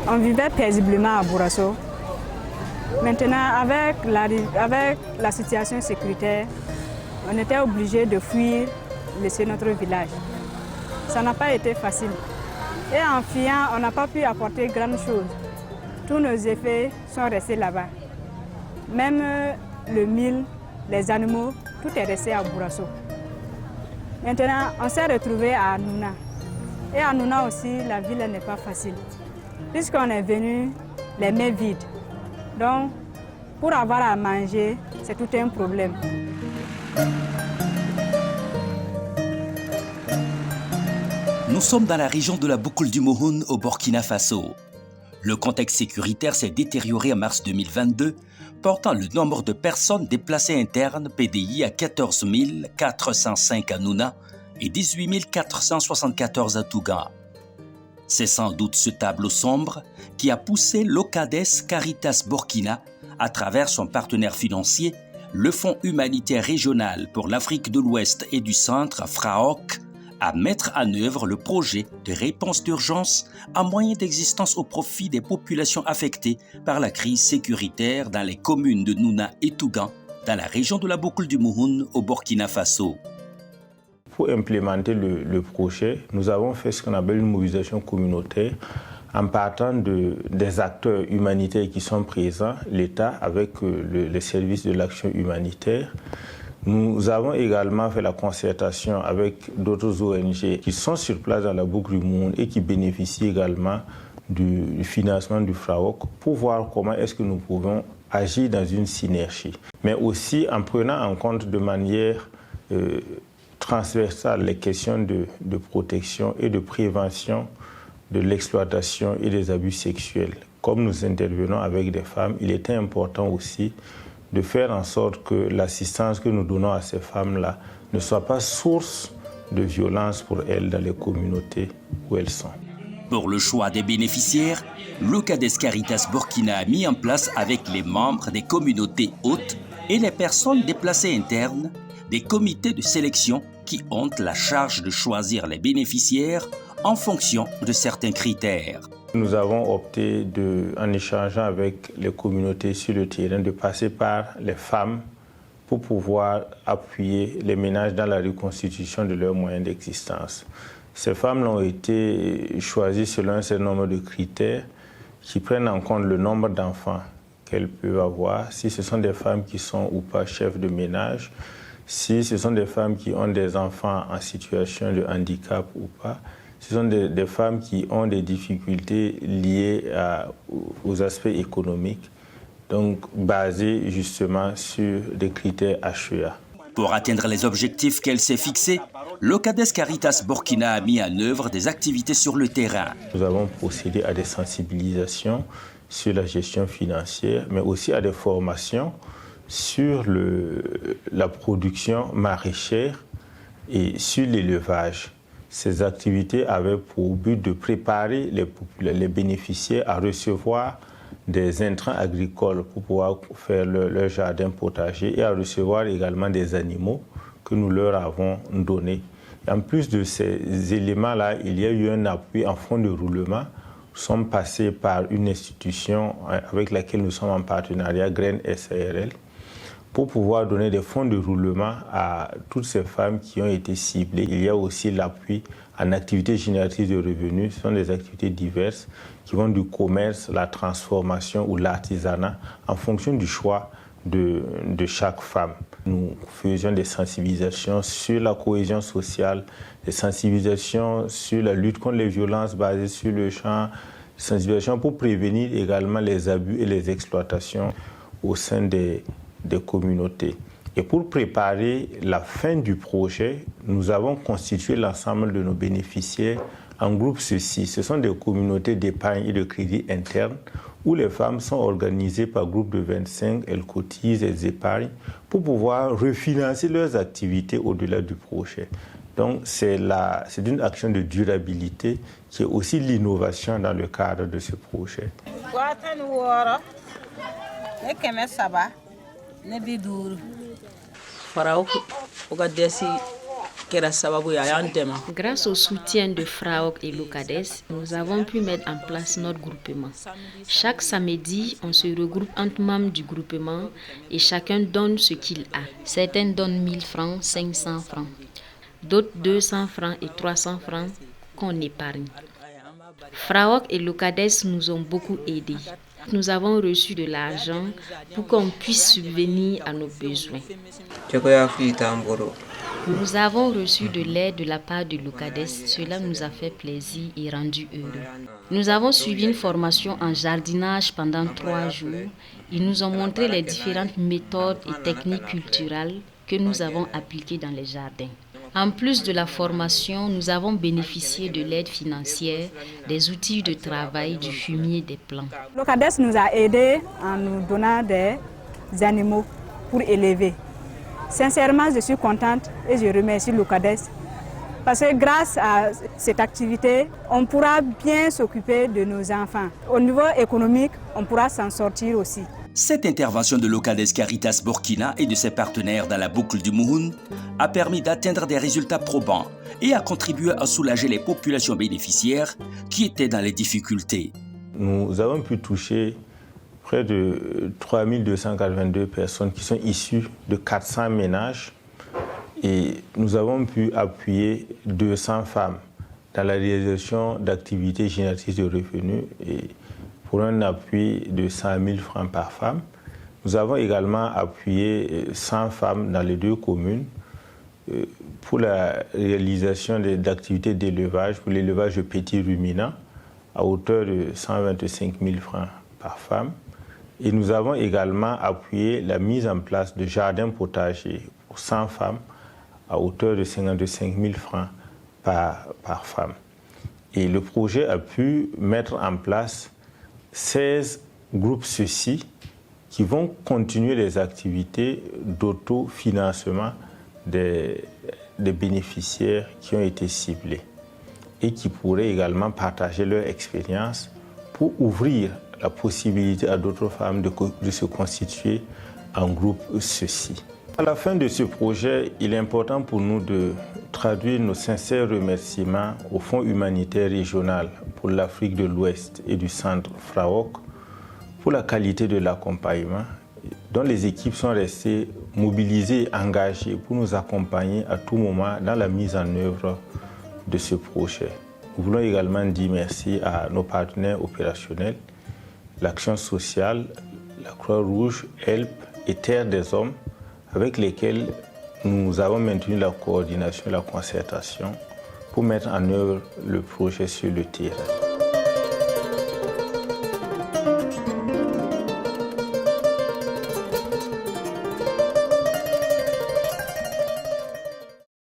On vivait paisiblement à Bourasso. Maintenant, avec la situation sécuritaire, on était obligé de fuir, laisser notre village. Ça n'a pas été facile. Et en fuyant, on n'a pas pu apporter grand chose. Tous nos effets sont restés là-bas. Même le mil, les animaux, tout est resté à Bourasso. Maintenant, on s'est retrouvé à Anouna. Et à Anouna aussi, la ville n'est pas facile. Puisqu'on est venu les mains vides. Donc, pour avoir à manger, c'est tout un problème. Nous sommes dans la région de la Boucle du Mouhoun au Burkina Faso. Le contexte sécuritaire s'est détérioré en mars 2022, portant le nombre de personnes déplacées internes PDI à 14 405 à Nouna et 18 474 à Touga. C'est sans doute ce tableau sombre qui a poussé l'OCADES Caritas Burkina, à travers son partenaire financier, le Fonds humanitaire régional pour l'Afrique de l'Ouest et du Centre, FRAOC, à mettre en œuvre le projet de réponse d'urgence à moyen d'existence au profit des populations affectées par la crise sécuritaire dans les communes de Nouna et Tougan, dans la région de la Boucle du Mouhoun au Burkina Faso. Pour implémenter le projet, nous avons fait ce qu'on appelle une mobilisation communautaire en partant des acteurs humanitaires qui sont présents, l'État avec les services de l'action humanitaire. Nous avons également fait la concertation avec d'autres ONG qui sont sur place dans la Boucle du Mouhoun et qui bénéficient également du financement du FRAOC pour voir comment est-ce que nous pouvons agir dans une synergie. Mais aussi en prenant en compte de manière transversale les questions de protection et de prévention de l'exploitation et des abus sexuels. Comme nous intervenons avec des femmes, il était important aussi de faire en sorte que l'assistance que nous donnons à ces femmes-là ne soit pas source de violence pour elles dans les communautés où elles sont. Pour le choix des bénéficiaires, l'OCADES Caritas Burkina a mis en place avec les membres des communautés hôtes et les personnes déplacées internes des comités de sélection qui ont la charge de choisir les bénéficiaires en fonction de certains critères. Nous avons opté, en échangeant avec les communautés sur le terrain, de passer par les femmes pour pouvoir appuyer les ménages dans la reconstitution de leurs moyens d'existence. Ces femmes ont été choisies selon un certain nombre de critères qui prennent en compte le nombre d'enfants qu'elles peuvent avoir, si ce sont des femmes qui sont ou pas chefs de ménage, si ce sont des femmes qui ont des enfants en situation de handicap ou pas. Ce sont des femmes qui ont des difficultés liées aux aspects économiques, donc basées justement sur des critères HEA. Pour atteindre les objectifs qu'elle s'est fixés, l'OCADES Caritas Burkina a mis en œuvre des activités sur le terrain. Nous avons procédé à des sensibilisations sur la gestion financière, mais aussi à des formations sur la production maraîchère et sur l'élevage. Ces activités avaient pour but de préparer les bénéficiaires à recevoir des intrants agricoles pour pouvoir faire leur jardin potager et à recevoir également des animaux que nous leur avons donnés. En plus de ces éléments-là, il y a eu un appui en fonds de roulement. Nous sommes passés par une institution avec laquelle nous sommes en partenariat, Graines SARL, pour pouvoir donner des fonds de roulement à toutes ces femmes qui ont été ciblées. Il y a aussi l'appui en activités génératrices de revenus. Ce sont des activités diverses qui vont du commerce, la transformation ou l'artisanat en fonction du choix de chaque femme. Nous faisions des sensibilisations sur la cohésion sociale, des sensibilisations sur la lutte contre les violences basées sur le genre, des sensibilisations pour prévenir également les abus et les exploitations au sein des communautés. Et pour préparer la fin du projet, nous avons constitué l'ensemble de nos bénéficiaires en groupes ceci. Ce sont des communautés d'épargne et de crédit interne où les femmes sont organisées par groupe de 25, elles cotisent, elles épargnent pour pouvoir refinancer leurs activités au-delà du projet. Donc c'est une action de durabilité qui est aussi l'innovation dans le cadre de ce projet. Farao OCADES Grâce au soutien de FRAOC et Locades, nous avons pu mettre en place notre groupement. Chaque samedi, on se regroupe entre membres du groupement et chacun donne ce qu'il a. Certains donnent 1000 francs, 500 francs, d'autres 200 francs et 300 francs qu'on épargne. FRAOC et Locades nous ont beaucoup aidés. Nous avons reçu de l'argent pour qu'on puisse subvenir à nos besoins. Nous avons reçu de l'aide de la part de Locades. Cela nous a fait plaisir et rendu heureux. Nous avons suivi une formation en jardinage pendant 3 jours. Ils nous ont montré les différentes méthodes et techniques culturelles que nous avons appliquées dans les jardins. En plus de la formation, nous avons bénéficié de l'aide financière, des outils de travail, du fumier, des plants. Locades nous a aidés en nous donnant des animaux pour élever. Sincèrement, je suis contente et je remercie Locades parce que grâce à cette activité, on pourra bien s'occuper de nos enfants. Au niveau économique, on pourra s'en sortir aussi. Cette intervention de Locades Caritas Burkina et de ses partenaires dans la boucle du Mouhoun a permis d'atteindre des résultats probants et a contribué à soulager les populations bénéficiaires qui étaient dans les difficultés. Nous avons pu toucher près de 3282 personnes qui sont issues de 400 ménages et nous avons pu appuyer 200 femmes dans la réalisation d'activités génératrices de revenus et pour un appui de 100 000 francs par femme. Nous avons également appuyé 100 femmes dans les 2 communes pour la réalisation d'activités d'élevage, pour l'élevage de petits ruminants à hauteur de 125 000 francs par femme. Et nous avons également appuyé la mise en place de jardins potagers pour 100 femmes à hauteur de 55 000 francs par femme. Et le projet a pu mettre en place 16 groupes ceux-ci qui vont continuer les activités d'autofinancement des bénéficiaires qui ont été ciblés et qui pourraient également partager leur expérience pour ouvrir la possibilité à d'autres femmes de se constituer en groupe ceux-ci. À la fin de ce projet, il est important pour nous de traduire nos sincères remerciements au Fonds humanitaire régional pour l'Afrique de l'Ouest et du Centre FRAOC pour la qualité de l'accompagnement dont les équipes sont restées mobilisées et engagées pour nous accompagner à tout moment dans la mise en œuvre de ce projet. Nous voulons également dire merci à nos partenaires opérationnels, l'Action sociale, la Croix-Rouge, HELP et Terre des Hommes, avec lesquels nous avons maintenu la coordination et la concertation pour mettre en œuvre le projet sur le terrain.